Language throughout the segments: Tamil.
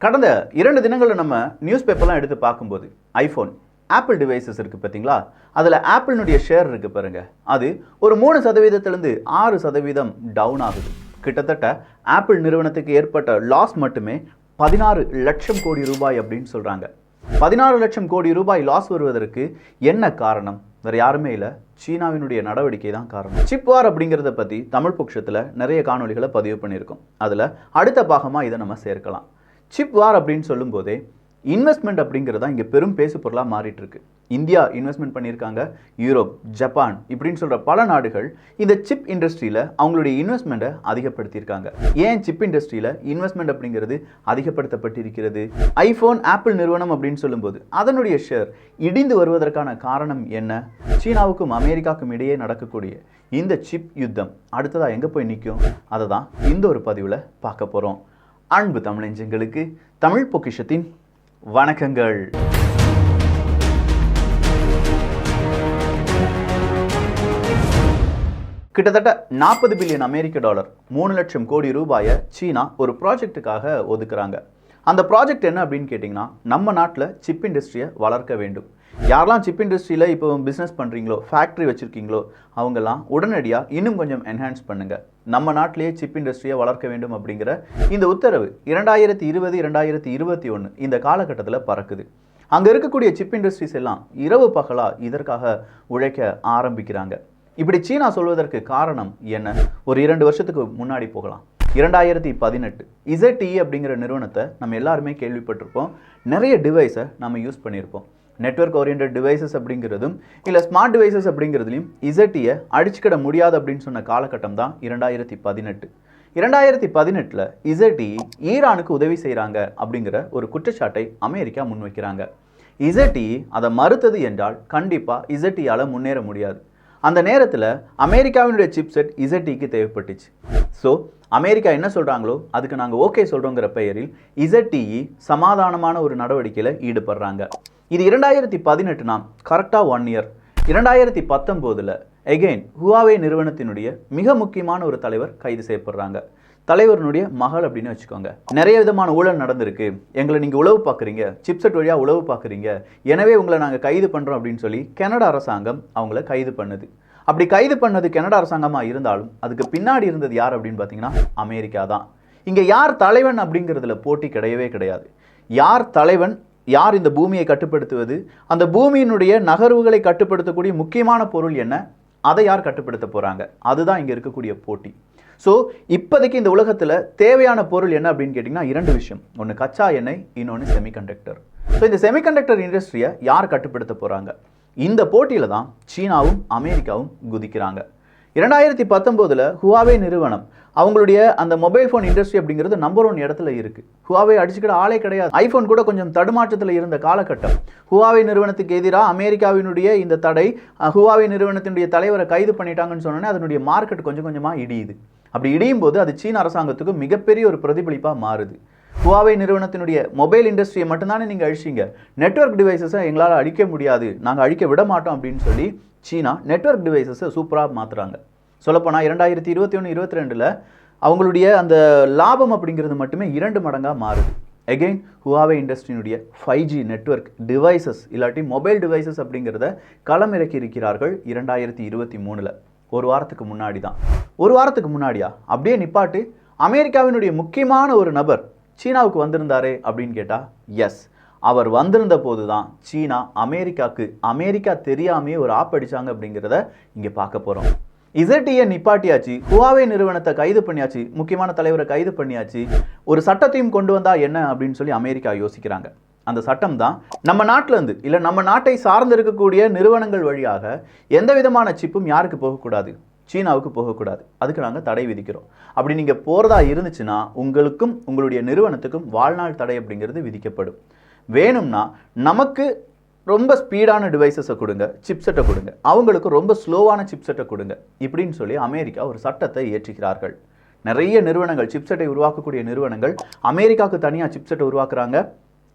கடந்த 2 தினங்களில் நம்ம நியூஸ் பேப்பர்லாம் எடுத்து பார்க்கும்போது ஐஃபோன் ஆப்பிள் டிவைசஸ் இருக்குது பார்த்தீங்களா, அதில் ஆப்பிளினுடைய ஷேர் இருக்குது பாருங்க, அது ஒரு 3%லேருந்து 6% டவுன் ஆகுது. கிட்டத்தட்ட ஆப்பிள் நிறுவனத்துக்கு ஏற்பட்ட லாஸ் மட்டுமே 16 லட்சம் கோடி ரூபாய் அப்படின்னு சொல்கிறாங்க. 16 லட்சம் கோடி ரூபாய் லாஸ் வருவதற்கு என்ன காரணம்? வேறு யாருமே இல்லை, சீனாவினுடைய நடவடிக்கை தான் காரணம். சிப் வார் அப்படிங்கிறத பற்றி தமிழ் பட்சத்தில் நிறைய காணொலிகளை பதிவு பண்ணியிருக்கோம். அதில் அடுத்த பாகமாக இதை நம்ம சேர்க்கலாம். சிப் வார் அப்படின்னு சொல்லும்போதே இன்வெஸ்ட்மெண்ட் அப்படிங்கிறது தான் இங்கே பெரும் பேசு பொருளாக மாறிட்டு இருக்கு. இந்தியா இன்வெஸ்ட்மெண்ட் பண்ணியிருக்காங்க, யூரோப், ஜப்பான் இப்படின்னு சொல்கிற பல நாடுகள் இந்த சிப் இண்டஸ்ட்ரியில் அவங்களுடைய இன்வெஸ்ட்மெண்ட்டை அதிகப்படுத்தியிருக்காங்க. ஏன் சிப் இண்டஸ்ட்ரியில் இன்வெஸ்ட்மெண்ட் அப்படிங்கிறது அதிகப்படுத்தப்பட்டிருக்கிறது? ஐஃபோன் ஆப்பிள் நிறுவனம் அப்படின்னு சொல்லும்போது அதனுடைய ஷேர் இடிந்து வருவதற்கான காரணம் என்ன? சீனாவுக்கும் அமெரிக்காவுக்கும் இடையே நடக்கக்கூடிய இந்த சிப் யுத்தம் அடுத்ததாக எங்கே போய் நிற்கும்? அதை தான் இந்த ஒரு பதிவில் பார்க்க போகிறோம். அன்பு தமிழஞ்சங்களுக்கு தமிழ் பொக்கிஷத்தின் வணக்கங்கள். கிட்டத்தட்ட 40 பில்லியன் அமெரிக்க டாலர், 3 லட்சம் கோடி ரூபாயை சீனா ஒரு ப்ராஜெக்டுக்காக ஒதுக்குறாங்க. அந்த ப்ராஜெக்ட் என்ன அப்படின்னு கேட்டிங்கன்னா, நம்ம நாட்டில் சிப் இண்டஸ்ட்ரியை வளர்க்க வேண்டும். யாரெல்லாம் சிப் இண்டஸ்ட்ரியில் இப்போ பிஸ்னஸ் பண்ணுறீங்களோ, ஃபேக்ட்ரி வச்சுருக்கீங்களோ, அவங்கெல்லாம் உடனடியாக இன்னும் கொஞ்சம் என்ஹான்ஸ் பண்ணுங்கள். நம்ம நாட்டிலேயே சிப் இண்டஸ்ட்ரியை வளர்க்க வேண்டும் அப்படிங்கிற இந்த உத்தரவு 2020-2021 இந்த காலகட்டத்தில் பறக்குது. அங்கே இருக்கக்கூடிய சிப் இண்டஸ்ட்ரீஸ் எல்லாம் இரவு பகலாக இதற்காக உழைக்க ஆரம்பிக்கிறாங்க. இப்படி சீனா சொல்வதற்கு காரணம் என்ன? ஒரு 2 வருஷத்துக்கு முன்னாடி போகலாம். 2018 ZTE அப்படிங்கிற நிறுவனத்தை நம்ம எல்லாருமே கேள்விப்பட்டிருப்போம். நிறைய டிவைஸை நம்ம யூஸ் பண்ணியிருப்போம். நெட்வொர்க் ஓரியன்ட் டிவைசஸ் அப்படிங்கிறதும் இல்லை ஸ்மார்ட் டிவைசஸ் அப்படிங்கிறதுலையும் ZTE அடிச்சுக்கிட முடியாது அப்படின்னு சொன்ன காலகட்டம் தான் 2018. 2018 ZTE ஈரானுக்கு உதவி செய்கிறாங்க அப்படிங்கிற ஒரு குற்றச்சாட்டை அமெரிக்கா முன்வைக்கிறாங்க. ZTE அதை மறுத்தது என்றால் கண்டிப்பாக ZTEயால் முன்னேற முடியாது. அந்த நேரத்தில் அமெரிக்காவினுடைய சிப்செட் ZTEக்கு தேவைப்பட்டுச்சு. ஸோ அமெரிக்கா என்ன சொல்கிறாங்களோ அதுக்கு நாங்கள் ஓகே சொல்கிறோங்கிற பெயரில் ZTE சமாதானமான ஒரு நடவடிக்கையில் ஈடுபடுறாங்க. இது 2018 நாம் கரெக்டாக 1 இயர். 2019 எகெயின் ஹுவாவே நிறுவனத்தினுடைய மிக முக்கியமான ஒரு தலைவர் கைது செய்யப்படுறாங்க. தலைவருடைய மகள் அப்படின்னு வச்சுக்கோங்க. நிறைய விதமான ஊழல் நடந்திருக்கு, எங்களை நீங்கள் உளவு பார்க்குறீங்க, சிப்செட் வழியாக உளவு பார்க்குறீங்க, எனவே உங்களை நாங்கள் கைது பண்ணுறோம் அப்படின்னு சொல்லி கனடா அரசாங்கம் அவங்கள கைது பண்ணுது. அப்படி கைது பண்ணது கனடா அரசாங்கமாக இருந்தாலும் அதுக்கு பின்னாடி இருந்தது யார் அப்படின்னு பார்த்தீங்கன்னா அமெரிக்கா தான். இங்கே யார் தலைவன் அப்படிங்கிறதுல போட்டி கிடையவே கிடையாது. யார் தலைவன், யார் இந்த பூமியை கட்டுப்படுத்துவது, அந்த பூமியினுடைய நகர்வுகளை கட்டுப்படுத்தக்கூடிய முக்கியமான பொருள் என்ன, அதை யார் கட்டுப்படுத்த போகிறாங்க, அதுதான் இங்கே இருக்கக்கூடிய போட்டி. ஸோ இப்போதைக்கு இந்த உலகத்தில் தேவையான பொருள் என்ன அப்படின்னு கேட்டிங்கன்னா 2 விஷயம். ஒன்று கச்சா எண்ணெய், இன்னொன்று செமிகண்டக்டர். ஸோ இந்த செமிகண்டக்டர் இண்டஸ்ட்ரியை யார் கட்டுப்படுத்த போகிறாங்க? இந்த போட்டியில் தான் சீனாவும் அமெரிக்காவும் குதிக்கிறாங்க. 2019 ஹுவாவே நிறுவனம் அவங்களுடைய அந்த மொபைல் ஃபோன் இண்டஸ்ட்ரி அப்படிங்கிறது நம்பர் 1 இடத்துல இருக்குது. ஹுவாவே அடிச்சுக்கிட ஆளே கிடையாது. ஐஃபோன் கூட கொஞ்சம் தடுமாற்றத்தில் இருந்த காலகட்டம். ஹுவாவே நிறுவனத்துக்கு எதிராக அமெரிக்காவினுடைய இந்த தடை, ஹுவாவே நிறுவனத்தினுடைய தலைவரை கைது பண்ணிட்டாங்கன்னு சொன்னோன்னே அதனுடைய மார்க்கெட் கொஞ்சம் கொஞ்சமாக இடியுது. அப்படி இடியும் போது அது சீன அரசாங்கத்துக்கு மிகப்பெரிய ஒரு பிரதிபலிப்பாக மாறுது. ஹுவாவே நிறுவனத்தினுடைய மொபைல் இண்டஸ்ட்ரியை மட்டும்தானே நீங்கள் அழிச்சிங்க, நெட்வொர்க் டிவைசஸை எங்களால் அழிக்க முடியாது, நாங்கள் அழிக்க விட மாட்டோம் அப்படின்னு சொல்லி சீனா நெட்வொர்க் டிவைசஸை சூப்பராக மாற்றுறாங்க. சொல்லப்போனால் 2021-22 அவங்களுடைய அந்த லாபம் அப்படிங்கிறது மட்டுமே 2 மடங்காக மாறுது. எகெயின் ஹுவாவே இண்டஸ்ட்ரியினுடைய 5G நெட்வொர்க் டிவைசஸ் இல்லாட்டி மொபைல் டிவைசஸ் அப்படிங்கிறத களமிறக்கி இருக்கிறார்கள் 2023. ஒரு வாரத்துக்கு முன்னாடி தான். ஒரு வாரத்துக்கு முன்னாடியா? அப்படியே நிப்பாட்டு. அமெரிக்காவினுடைய முக்கியமான ஒரு நபர் சீனாவுக்கு வந்திருந்தாரே அப்படின்னு கேட்டால் எஸ், அவர் வந்திருந்த போது தான் சீனா அமெரிக்கா தெரியாமையே ஒரு ஆப் அடித்தாங்க அப்படிங்கிறத இங்கே பார்க்க போகிறோம். ZTE நிப்பாட்டியாச்சு, ஹுவாவே நிறுவனத்தை கைது பண்ணியாச்சு, முக்கியமான தலைவரை கைது பண்ணியாச்சு, ஒரு சட்டத்தையும் கொண்டு வந்தா என்ன அப்படின்னு சொல்லி அமெரிக்கா யோசிக்கிறாங்க. அந்த சட்டம் தான் நம்ம நாட்டிலேருந்து இல்லை நம்ம நாட்டை சார்ந்து இருக்கக்கூடிய நிறுவனங்கள் வழியாக எந்த விதமான சிப்பும் யாருக்கு போகக்கூடாது, சீனாவுக்கு போகக்கூடாது. அதுக்கு நாங்கள் தடை விதிக்கிறோம். அப்படி நீங்கள் போகிறதா இருந்துச்சுன்னா உங்களுக்கும் உங்களுடைய நிறுவனத்துக்கும் வாழ்நாள் தடை அப்படிங்கிறது விதிக்கப்படும். வேணும்னா நமக்கு ரொம்ப ஸ்பீடான டிவைசஸை கொடுங்க, சிப்செட்டை கொடுங்க, அவங்களுக்கு ரொம்ப ஸ்லோவான சிப்செட்டை கொடுங்க இப்படின்னு சொல்லி அமெரிக்கா ஒரு சட்டத்தை இயற்றுகிறார்கள். நிறைய நிறுவனங்கள், சிப்செட்டை உருவாக்கக்கூடிய நிறுவனங்கள் அமெரிக்காவுக்கு தனியாக சிப்செட்டை உருவாக்குறாங்க,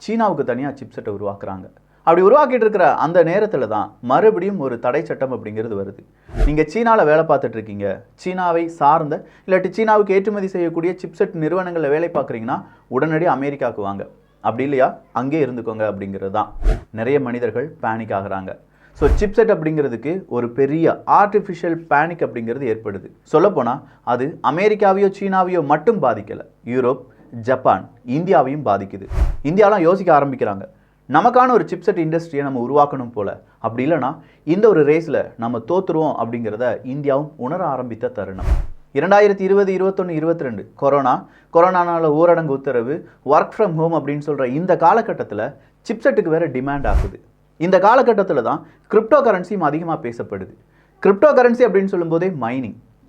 சீனாவுக்கு தனியாக சிப்செட்டை உருவாக்குறாங்க. அப்படி உருவாக்கிட்டு இருக்கிற அந்த நேரத்தில் தான் மறுபடியும் ஒரு தடை சட்டம் அப்படிங்கிறது வருது. நீங்கள் சீனாவில் வேலை பார்த்துட்டு இருக்கீங்க, சீனாவை சார்ந்த இல்லாட்டி சீனாவுக்கு ஏற்றுமதி செய்யக்கூடிய சிப்செட் நிறுவனங்களில் வேலை பார்க்குறீங்கன்னா உடனடி அமெரிக்காவுக்கு வாங்க, அப்படி இல்லையா அங்கே இருந்துக்கோங்க அப்படிங்கிறது தான். நிறைய மனிதர்கள் பேனிக் ஆகுறாங்க. ஸோ சிப்செட் அப்படிங்கிறதுக்கு ஒரு பெரிய ஆர்டிஃபிஷியல் பேனிக் அப்படிங்கிறது ஏற்படுது. சொல்லப்போனால் அது அமெரிக்காவையோ சீனாவையோ மட்டும் பாதிக்கலை, யூரோப், ஜப்பான், இந்தியாவையும் பாதிக்குது. இந்தியாலாம் யோசிக்க ஆரம்பிக்கிறாங்க, நமக்கான ஒரு சிப்செட் இண்டஸ்ட்ரியை நம்ம உருவாக்கணும் போல, அப்படி இல்லைனா இந்த ஒரு ரேஸில் நம்ம தோற்றுருவோம் அப்படிங்கிறத இந்தியாவும் உணர ஆரம்பித்த தருணம். 2020, 21, 22 கொரோனானால ஊரடங்கு உத்தரவு, ஒர்க் ஃப்ரம் ஹோம் அப்படின்னு சொல்கிற இந்த காலகட்டத்தில் சிப்செட்டுக்கு வேறு டிமாண்ட் ஆகுது. இந்த காலகட்டத்தில் தான் கிரிப்டோ கரன்சியும் அதிகமாக பேசப்படுது. கிரிப்டோ கரன்சி அப்படின்னு சொல்லும்போதே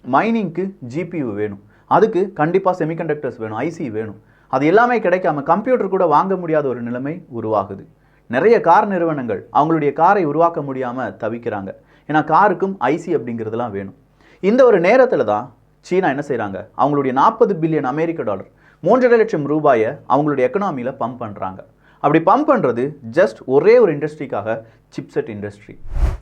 மைனிங்க்கு ஜிபியூ வேணும், அதுக்கு கண்டிப்பாக செமிகண்டக்டர்ஸ் வேணும், ஐசி வேணும். அது எல்லாமே கிடைக்காம கம்ப்யூட்டர் கூட வாங்க முடியாத ஒரு நிலைமை உருவாகுது. நிறைய கார் நிறுவனங்கள் அவங்களுடைய காரை உருவாக்க முடியாமல் தவிக்கிறாங்க. ஏன்னா காருக்கும் ஐசி அப்படிங்கிறதுலாம் வேணும். இந்த ஒரு நேரத்தில் தான் சீனா என்ன செய்கிறாங்க, அவங்களுடைய 40 பில்லியன் அமெரிக்க டாலர், 3.5 லட்சம் ரூபாயை அவங்களுடைய எக்கனாமியில் பம்ப் பண்ணுறாங்க. அப்படி பம்ப் பண்ணுறது ஜஸ்ட் ஒரே ஒரு இண்டஸ்ட்ரிக்காக, சிப்செட் இண்டஸ்ட்ரி.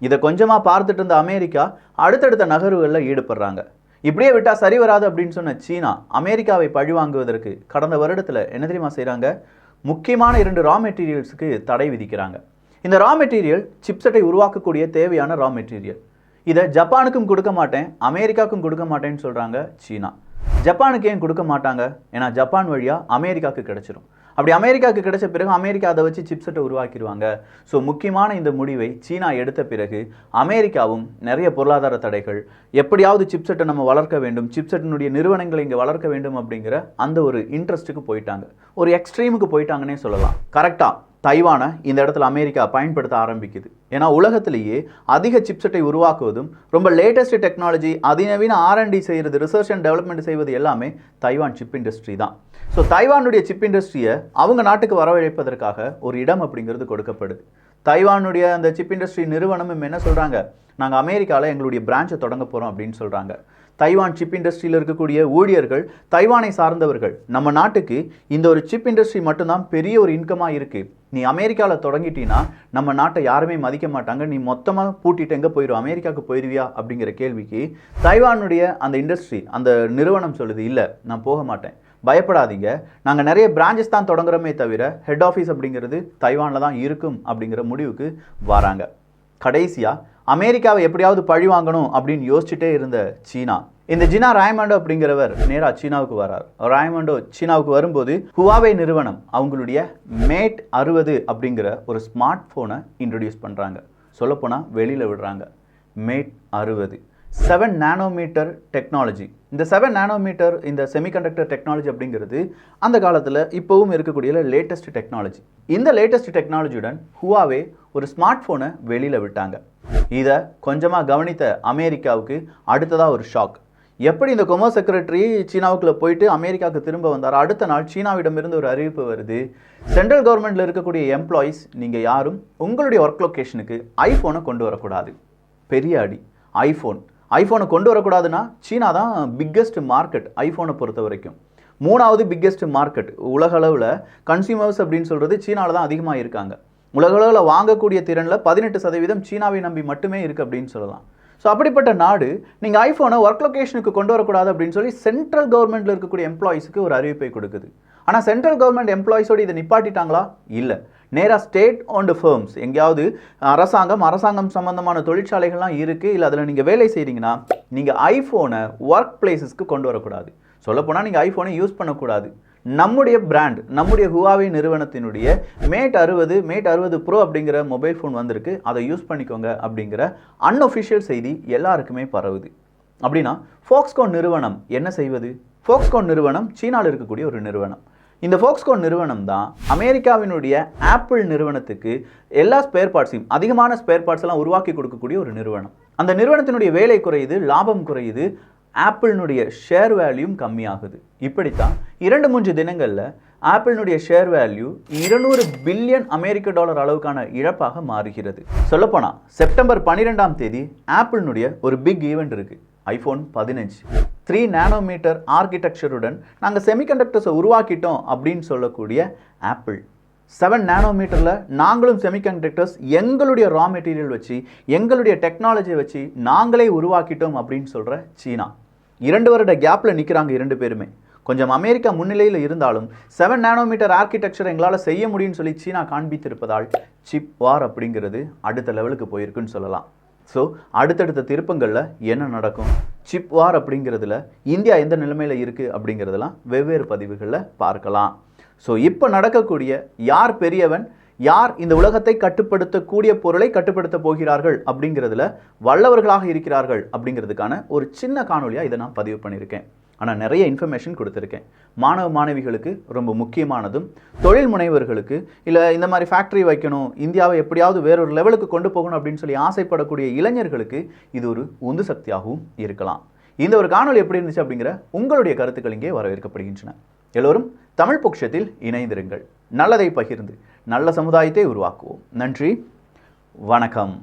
இதை கொஞ்சமாக பார்த்துட்டு இருந்த அமெரிக்கா அடுத்தடுத்த நகர்வுகளில் ஈடுபடுறாங்க. இப்படியே விட்டால் சரி வராது அப்படின்னு சொன்ன சீனா அமெரிக்காவை பழிவாங்குவதற்கு கடந்த வருடத்தில் என்ன தெரியுமா செய்கிறாங்க, முக்கியமான 2 ரா மெட்டீரியல்ஸுக்கு தடை விதிக்கிறாங்க. இந்த ரா மெட்டீரியல் சிப்செட்டை உருவாக்கக்கூடிய தேவையான ரா மெட்டீரியல். இதை ஜப்பானுக்கும் கொடுக்க மாட்டேன், அமெரிக்காவுக்கும் கொடுக்க மாட்டேன்னு சொல்கிறாங்க சீனா. ஜப்பானுக்கு ஏன் கொடுக்க மாட்டாங்க, ஏன்னா ஜப்பான் வழியாக அமெரிக்காவுக்கு கிடைச்சிரும். அப்படி அமெரிக்காவுக்கு கிடைச்ச பிறகு அமெரிக்கா அதை வச்சு சிப்செட்டை உருவாக்கிடுவாங்க. ஸோ முக்கியமான இந்த முடிவை சீனா எடுத்த பிறகு அமெரிக்காவும் நிறைய பொருளாதார தடைகள், எப்படியாவது சிப்செட்டை நம்ம வளர்க்க வேண்டும், சிப்செட்டினுடைய நிறுவனங்களை இங்கே வளர்க்க வேண்டும் அப்படிங்கிற அந்த ஒரு இன்ட்ரெஸ்ட்டுக்கு போயிட்டாங்க, ஒரு எக்ஸ்ட்ரீமுக்கு போயிட்டாங்கன்னே சொல்லலாம். கரெக்டாக தைவானை இந்த இடத்துல அமெரிக்கா பயன்படுத்த ஆரம்பிக்குது. ஏன்னா உலகத்திலேயே அதிக சிப்செட்டை உருவாக்குவதும் ரொம்ப லேட்டஸ்ட் டெக்னாலஜி, அதிநவீன R&D செய்கிறது, ரிசர்ச் அண்ட் டெவலப்மெண்ட் செய்வது எல்லாமே தைவான் சிப் இண்டஸ்ட்ரி தான். ஸோ தைவானுடைய சிப் இண்டஸ்ட்ரியை அவங்க நாட்டுக்கு வரவழைப்பதற்காக ஒரு இடம் அப்படிங்கிறது கொடுக்கப்படுது. தைவானுடைய அந்த சிப் இண்டஸ்ட்ரி நிறுவனமும் என்ன சொல்கிறாங்க, நாங்கள் அமெரிக்காவில் எங்களுடைய பிரான்ச்சை தொடங்க போகிறோம் அப்படின்னு சொல்கிறாங்க. தைவான் சிப் இண்டஸ்ட்ரியில் இருக்கக்கூடிய ஊழியர்கள், தைவானை சார்ந்தவர்கள், நம்ம நாட்டுக்கு இந்த ஒரு சிப் இண்டஸ்ட்ரி மட்டும்தான் பெரிய ஒரு இன்கமாக இருக்குது, நீ அமெரிக்காவில் தொடங்கிட்டீங்கன்னா நம்ம நாட்டை யாருமே மதிக்க மாட்டாங்க, நீ மொத்தமாக பூட்டிட்டு எங்கே போயிடும், அமெரிக்காவுக்கு போயிடுவியா அப்படிங்கிற கேள்விக்கு தைவானுடைய அந்த இண்டஸ்ட்ரி, அந்த நிறுவனம் சொல்லுது, இல்லை நான் போக மாட்டேன், பயப்படாதீங்க, நாங்கள் நிறைய பிரான்ச்சஸ் தான் தொடங்குறோமே தவிர ஹெட் ஆஃபீஸ் அப்படிங்கிறது தைவானில் தான் இருக்கும் அப்படிங்கிற முடிவுக்கு வராங்க. கடைசியாக அமெரிக்காவை எப்படியாவது பழி வாங்கணும் அப்படின்னு யோசிச்சுட்டே இருந்த சீனா, இந்த ஜினா ராய்மாண்டோ அப்படிங்கிறவர் நேராக சீனாவுக்கு வரார். ராய்மாண்டோ சீனாவுக்கு வரும்போது ஹுவாவே நிறுவனம் அவங்களுடைய மேட் 60 அப்படிங்கிற ஒரு ஸ்மார்ட் ஃபோனை இன்ட்ரடியூஸ் பண்ணுறாங்க. சொல்லப்போனால் வெளியில் விடுறாங்க. Made 60 7 nanometer technology. இந்த 7 நானோமீட்டர் இந்த செமிகண்டக்டர் டெக்னாலஜி அப்படிங்கிறது அந்த காலத்தில் இப்போவும் இருக்கக்கூடிய லேட்டஸ்ட் டெக்னாலஜி. இந்த லேட்டஸ்ட் டெக்னாலஜியுடன் ஹுவாவே ஒரு ஸ்மார்ட் ஃபோனை வெளியில் விட்டாங்க. இதை கொஞ்சமாக கவனித்த அமெரிக்காவுக்கு அடுத்ததாக ஒரு ஷாக். எப்படி இந்த கொமர்ஸ் செக்ரட்டரி சீனாவுக்குள்ளே போயிட்டு அமெரிக்காவுக்கு திரும்ப வந்தார், அடுத்த நாள் சீனாவிடமிருந்து ஒரு அறிவிப்பு வருது, சென்ட்ரல் கவர்மெண்ட்டில் இருக்கக்கூடிய எம்ப்ளாயீஸ் நீங்கள் யாரும் உங்களுடைய ஒர்க் லொக்கேஷனுக்கு ஐஃபோனை கொண்டு வரக்கூடாது. பெரிய அடி. ஐஃபோனை கொண்டு வரக்கூடாதுன்னா சீனா தான் பிக்கெஸ்ட் மார்க்கெட் ஐஃபோனை பொறுத்த வரைக்கும். 3வது பிக்கெஸ்ட் மார்க்கெட் உலக அளவில் கன்சியூமர்ஸ் அப்படின்னு சொல்கிறது சீனாவில் தான் அதிகமாக இருக்காங்க. உலக அளவில் வாங்கக்கூடிய திறனில் 18% சீனாவை நம்பி மட்டுமே இருக்குது அப்படின்னு சொல்லலாம். ஸோ அப்படிப்பட்ட நாடு நீங்கள் ஐஃபோனை ஒர்க் லொக்கேஷனுக்கு கொண்டு வரக்கூடாது அப்படின்னு சொல்லி சென்ட்ரல் கவர்மெண்ட்டில் இருக்கக்கூடிய எம்ப்ளாயீஸுக்கு ஒரு அறிவிப்பை கொடுக்குது. ஆனால் சென்ட்ரல் கவர்மெண்ட் எம்ப்ளாயீஸோடு இதை நிப்பாட்டிட்டாங்களா? இல்லை. நேராக ஸ்டேட் ஓன்டு ஃபர்ம்ஸ், எங்கேயாவது அரசாங்கம் சம்பந்தமான தொழிற்சாலைகள்லாம் இருக்குது, இல்லை அதில் நீங்கள் வேலை செய்கிறீங்கன்னா நீங்கள் ஐஃபோனை ஒர்க் பிளேஸஸ்க்கு கொண்டு வரக்கூடாது. சொல்லப்போனால் நீங்கள் ஐஃபோனை யூஸ் பண்ணக்கூடாது. நம்முடைய பிராண்ட், நம்முடைய ஹுவாவே நிறுவனத்தினுடைய மேட் 60 ப்ரோ அப்படிங்கிற மொபைல் ஃபோன் வந்திருக்கு, அதை யூஸ் பண்ணிக்கோங்க அப்படிங்கிற அன்அஃபிஷியல் செய்தி எல்லாருக்குமே பரவுது. அப்படின்னா ஃபாக்ஸ்கான் நிறுவனம் என்ன செய்வது? ஃபாக்ஸ்கான் நிறுவனம் சீனாவில் இருக்கக்கூடிய ஒரு நிறுவனம். இந்த ஃபாக்ஸ்கான் நிறுவனம் தான் அமெரிக்காவினுடைய ஆப்பிள் நிறுவனத்துக்கு எல்லா ஸ்பேர் பார்ட்ஸையும், அதிகமான ஸ்பேர் பார்ட்ஸ் எல்லாம் உருவாக்கி கொடுக்கக்கூடிய ஒரு நிறுவனம். அந்த நிறுவனத்தினுடைய வேலை குறையுது, லாபம் குறையுது, ஆப்பிளினுடைய ஷேர் வேல்யூம் கம்மியாகுது. இப்படித்தான் 2-3 தினங்களில் ஆப்பிளினுடைய ஷேர் வேல்யூ 200 பில்லியன் அமெரிக்க டாலர் அளவுக்கான இழப்பாக மாறுகிறது. சொல்லப்போனால் செப்டம்பர் 12ஆம் தேதி ஆப்பிளினுடைய ஒரு பிக் ஈவெண்ட் இருக்குது. iPhone 15 3 நானோமீட்டர் ஆர்கிடெக்சருடன் நாங்கள் செமிகண்டக்டர்ஸை உருவாக்கிட்டோம் அப்படின்னு சொல்லக்கூடிய ஆப்பிள் 7 நானோமீட்டரில் நாங்களும் செமிகண்டக்டர்ஸ் எங்களுடைய ரா மெட்டீரியல் வச்சு எங்களுடைய டெக்னாலஜியை வச்சு நாங்களே உருவாக்கிட்டோம் அப்படின்னு சொல்கிற சீனா 2 வருட கேப்பில் நிற்கிறாங்க 2 பேருமே. கொஞ்சம் அமெரிக்கா முன்னிலையில் இருந்தாலும் 7 நானோமீட்டர் ஆர்கிடெக்சர் எங்களால் செய்ய முடியும்னு சொல்லி சீனா காண்பித்திருப்பதால் சிப் வார் அப்படிங்கிறது அடுத்த லெவலுக்கு போயிருக்குன்னு சொல்லலாம். ஸோ அடுத்தடுத்த திருப்பங்களில் என்ன நடக்கும், சிப் வார் அப்படிங்கிறதுல இந்தியா எந்த நிலைமையில் இருக்குது அப்படிங்கிறதெல்லாம் வெவ்வேறு பதிவுகளில் பார்க்கலாம். ஸோ இப்போ நடக்கக்கூடிய யார் பெரியவன், யார் இந்த உலகத்தை கட்டுப்படுத்தக்கூடிய பொருளை கட்டுப்படுத்த போகிறார்கள் அப்படிங்கிறதுல வல்லவர்களாக இருக்கிறார்கள் அப்படிங்கிறதுக்கான ஒரு சின்ன காணொலியாக இதை நான் பதிவு பண்ணியிருக்கேன். ஆனால் நிறைய இன்ஃபர்மேஷன் கொடுத்துருக்கேன். மாணவ மாணவிகளுக்கு ரொம்ப முக்கியமானதும், தொழில் முனைவர்களுக்கு, இல்லை இந்த மாதிரி ஃபேக்ட்ரி வைக்கணும், இந்தியாவை எப்படியாவது வேறொரு லெவலுக்கு கொண்டு போகணும் அப்படின்னு சொல்லி ஆசைப்படக்கூடிய இளைஞர்களுக்கு இது ஒரு உந்து சக்தியாகவும் இருக்கலாம். இந்த ஒரு காணொலி எப்படி இருந்துச்சு அப்படிங்கிற உங்களுடைய கருத்துக்கள் இங்கே வரவேற்கப்படுகின்றன. எல்லோரும் தமிழ் பொக்கிஷத்தில் இணைந்திருங்கள். நல்லதை பகிர்ந்து நல்ல சமுதாயத்தை உருவாக்குவோம். நன்றி, வணக்கம்.